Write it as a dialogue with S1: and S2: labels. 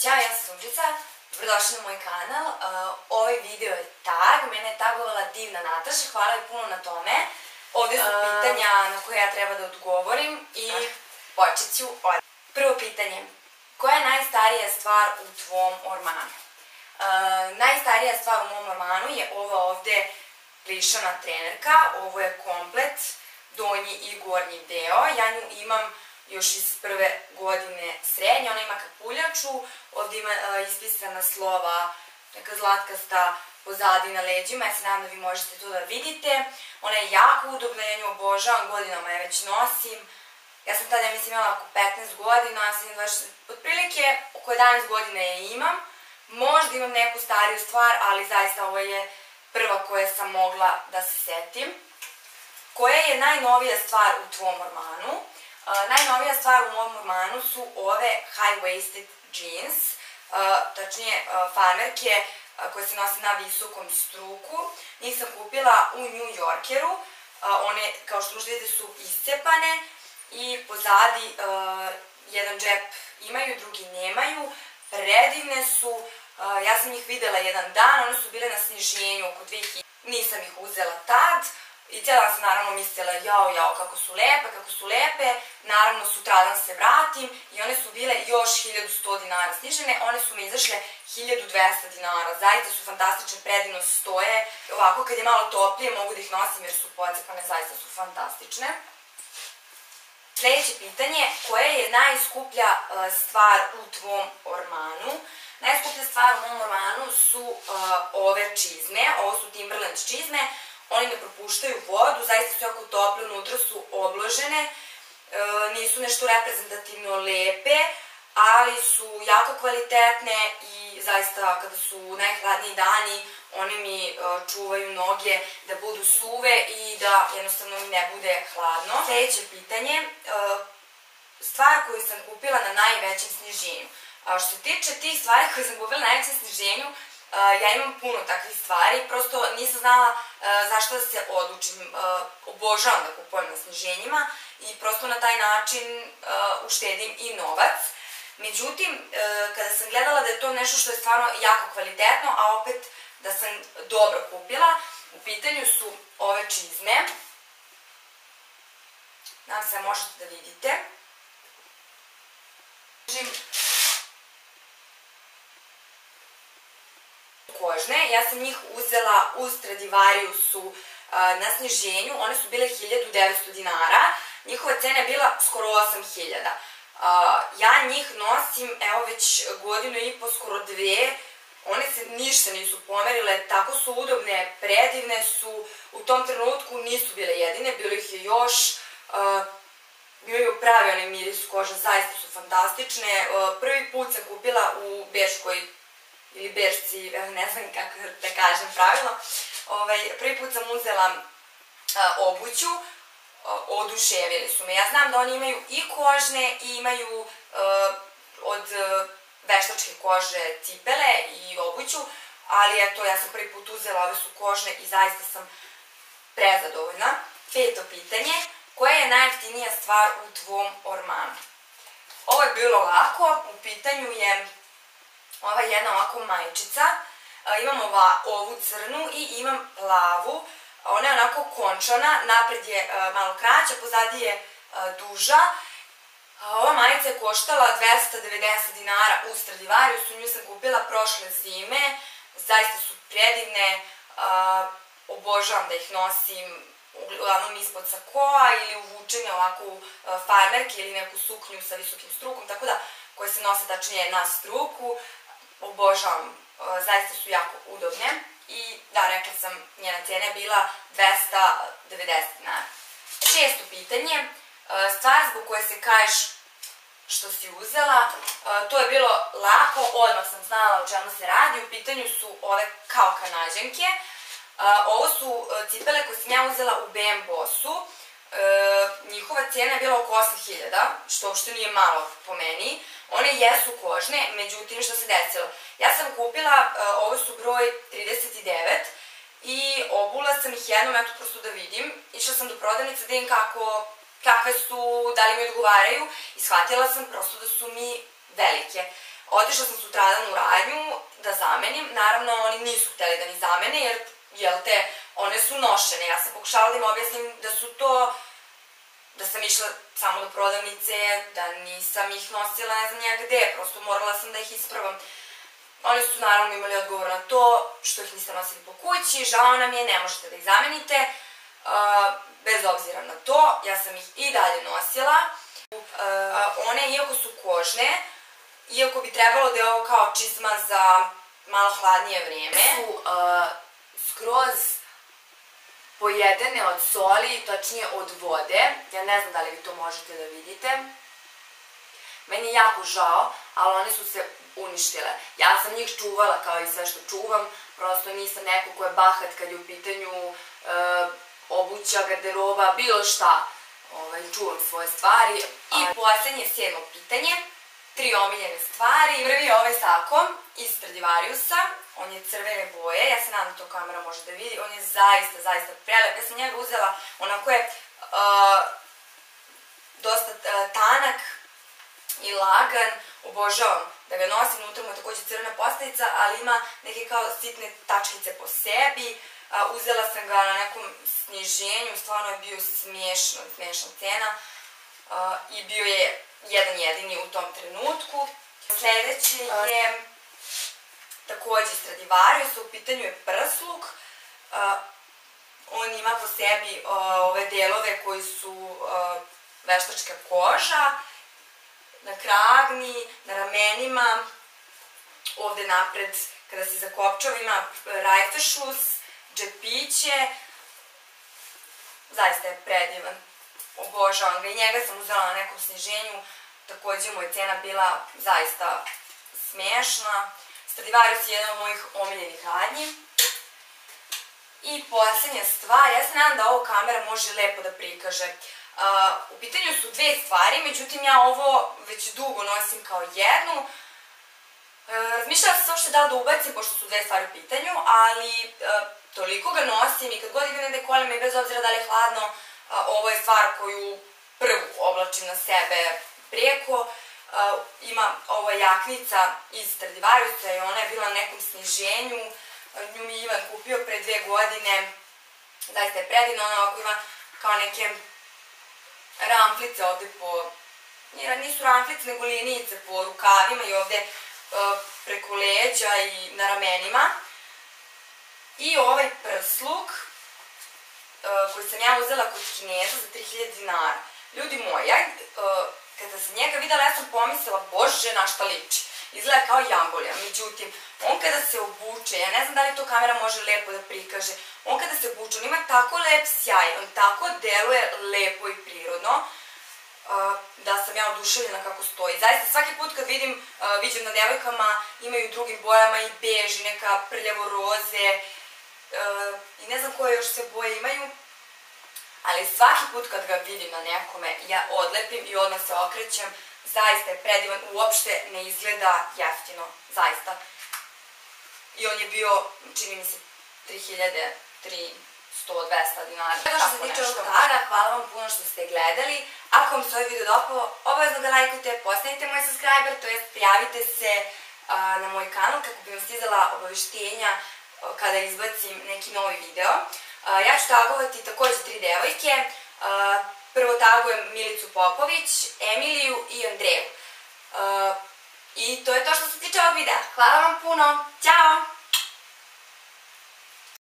S1: Ćao, ja sam Sunčica, dobrodošli na moj kanal. Ovaj video je tag, mene je tagovala divna Nataša, hvala joj puno na tome. Ovdje su pitanja na koje ja treba da odgovorim i počet ću od. Prvo pitanje, koja je najstarija stvar u tvom ormanu? Najstarija stvar u mom ormanu je ova ovde plišana trenerka, ovo je komplet, donji i gornji deo, ja nju imam još iz prve godine srednje, ona ima kapuljaču, ovdje ima ispisana slova, neka zlatkasta pozadi na leđima, ja se nadam da vi možete to da vidite. Ona je jako udobna, ja nju obožavam, godinama je već nosim. Ja sam tada, ja mislim, imala oko 15 godina, ja sam imala otprilike oko 11 godina je imam. Možda imam neku stariju stvar, ali zaista ovo je prva koja sam mogla da se setim. Koja je najnovija stvar u tvom ormanu? Najnovija stvar u mom ormanu su ove high-waisted jeans, tačnije farmerke koje se nose na visokom struku. Njih sam kupila u New Yorkeru, one kao što možete vidjeti su iscepane i pozadi jedan džep imaju, drugi nemaju, predivne su, ja sam ih videla jedan dan, one su bile na sniženju oko 2000, nisam ih uzela tad. I cijela sam naravno mislila, jao, kako su lepe, naravno sutradan se vratim i one su bile još 1100 dinara snižene, one su mi izašle 1200 dinara, zaista su fantastične, predivno stoje, ovako kad je malo toplije mogu da ih nosim jer su pocepane, zaista su fantastične. Sljedeće pitanje, koja je najskuplja stvar u tvom ormanu? Najskuplja stvar u mom ormanu su ove čizme, ovo su Timberland čizme. Oni ne propuštaju vodu, zaista su jako tople, unutra su obložene, nisu nešto reprezentativno lepe, ali su jako kvalitetne i zaista kada su najhladniji dani, one mi čuvaju noge da budu suve i da jednostavno mi ne bude hladno. Sljedeće pitanje, stvar koju sam kupila na najvećem sniženju. Što se tiče tih stvari koje sam kupila na najvećem sniženju, ja imam puno takvih stvari, prosto nisam znala zašto da se odlučim, obožavam da kupujem na sniženjima i prosto na taj način uštedim i novac. Međutim, kada sam gledala da je to nešto što je stvarno jako kvalitetno, a opet da sam dobro kupila, u pitanju su ove čizme. Nadam se da možete da vidite. Kožne, ja sam njih uzela u Stradivariusu na sniženju, one su bile 1900 dinara, njihova cena je bila skoro 8000. Ja njih nosim, evo već godinu i po, skoro dve, one se ništa nisu pomerile, tako su udobne, predivne su, u tom trenutku nisu bile jedine, bilo ih je još, imaju pravi onaj miris koža, zaista su fantastične, prvi put sam kupila u Beškoj ili Bešci, ne znam kako da kažem pravilno. Prvi put sam uzela obuću, oduševili su me. Ja znam da oni imaju i kožne i imaju od veštačke kože cipele i obuću, ali eto, ja sam prvi put uzela, ove su kožne i zaista sam prezadovoljna. Peto pitanje, koja je najjeftinija stvar u tvom ormanu? Ovo je bilo lako, u pitanju je ova jedna ovako majičica, imam ovu crnu i imam plavu, ona je onako končana, napred je malo kraća, pozadi je duža. Ova majica je koštala 290 dinara u Stradivariusu, nju sam kupila prošle zime, zaista su predivne, obožavam da ih nosim, uglavnom ispod sakoa ili uvučene ovako u farmerke ili neku suknju sa visokim strukom, tako da koje se nose tačnije na struku. Obožavam, zaista su jako udobne i da, rekla sam, njena cena je bila 290 dinara. Šesto pitanje, stvar zbog koje se kažeš što si uzela, to je bilo lako, odmah sam znala o čemu se radi, u pitanju su ove kao Kanađanke. Ovo su cipele koje sam ja uzela u BM Bossu, njihova cena je bila oko 8000, što uopšte nije malo po meni. One jesu kožne, međutim što se desilo? Ja sam kupila, ovo su broj 39 i obula sam ih jednom, eto prosto da vidim. Išla sam do prodavnice da vidim kakve su, da li mi odgovaraju i shvatila sam prosto da su mi velike. Otišla sam sutradan u radnju da zamenim, naravno oni nisu hteli da mi zamene jer, jel te, one su nošene. Ja sam pokušavala da im objasnim da su to, da sam išla samo do prodavnice, da nisam ih nosila ne znam nija gde, prosto morala sam da ih ispravam. Oni su naravno imali odgovor na to što ih niste nosili po kući, žao nam je, ne možete da ih zamenite. Bez obzira na to, ja sam ih i dalje nosila. One, iako su kožne, iako bi trebalo da je ovo kao čizma za malo hladnije vreme, su skroz pojedene od soli, tačnije od vode. Ja ne znam da li vi to možete da vidite. Meni je jako žao, ali one su se uništile. Ja sam njih čuvala kao i sve što čuvam, prosto nisam neko ko je bahat kad je u pitanju obuća, garderoba, bilo šta. Čuvam svoje stvari. I poslednje, 7. pitanje. 3 omiljene stvari. Prvi je ovaj sako iz Stradivariusa. On je crvene boje. Ja se nadam da to kamera može da vidi. On je zaista, zaista prelep. Ja sam njega uzela, onako je dosta tanak i lagan. Obožavam da ga nosim. Unutra mu je takođe crvena postavica, ali ima neke kao sitne tačkice po sebi. Uzela sam ga na nekom sniženju, stvarno je bio smiješna cena i bio je jedan jedini u tom trenutku. Sledeće je takođe Stradivarius, u pitanju je prsluk. On ima po sebi ove delove koji su veštačka koža, na kragni, na ramenima, ovde napred kada se zakopčava ima rajfešlus, džepiće, zaista je predivan, obožavam ga i njega sam uzela na nekom sniženju, takođe mu je cena bila zaista smiješna. Stradivarius je jedan od mojih omiljenih radnji. I poslednja stvar, ja se nadam da ovo kamera može lepo da prikaže. U pitanju su 2 stvari, međutim ja ovo već dugo nosim kao jednu. Razmišljala sam se uopšte da li da ubacim, pošto su 2 stvari u pitanju, ali toliko ga nosim i kad god idem negde kolima i bez obzira da li je hladno, ovo je stvar koju prvu oblačim na sebe preko. Ima ova jaknica iz Stradivariusa i ona je bila na nekom sniženju. Nju mi je Ivan kupio pre 2 godine. Zaista je predivna, ona ovako ima kao neke ramplice ovde po... Nisu ramplice, nego linijice po rukavima i ovde preko leđa i na ramenima. I ovaj prsluk koji sam ja uzela kod Kineza za 3000 dinara. Ljudi moji, ja kada sam njega videla, ja sam pomislila, bože, na šta liči. Izgleda kao jambolja, međutim, on kada se obuče, ja ne znam da li to kamera može lepo da prikaže, on kada se obuče, on ima tako lep sjaj, on tako deluje lepo i prirodno, da sam ja oduševljena kako stoji. Zaista svaki put kad vidim na devojkama, imaju u drugim bojama i bež, i neka prljavo roze, i ne znam koje još sve boje imaju, ali svaki put kad ga vidim na nekome, ja odlepim i odmah se okrećem. Zaista je predivan, uopšte ne izgleda jeftino, zaista. I on je bio, čini mi se, 3000, 300, 200 dinara. Što se tiče ovog toga, hvala vam puno što ste gledali. Ako vam se ovaj video dopao, obavezno ga lajkujte, postanite moj subscriber, to jest prijavite se na moj kanal kako bi vam stizala obaveštenja kada izbacim neki novi video. Ja ću tagovati takođe 3 devojke. Prvo tagujem Milicu Popović, Emiliju i Andreju. I to je to što se tiče ovog videa. Hvala vam puno. Ćao!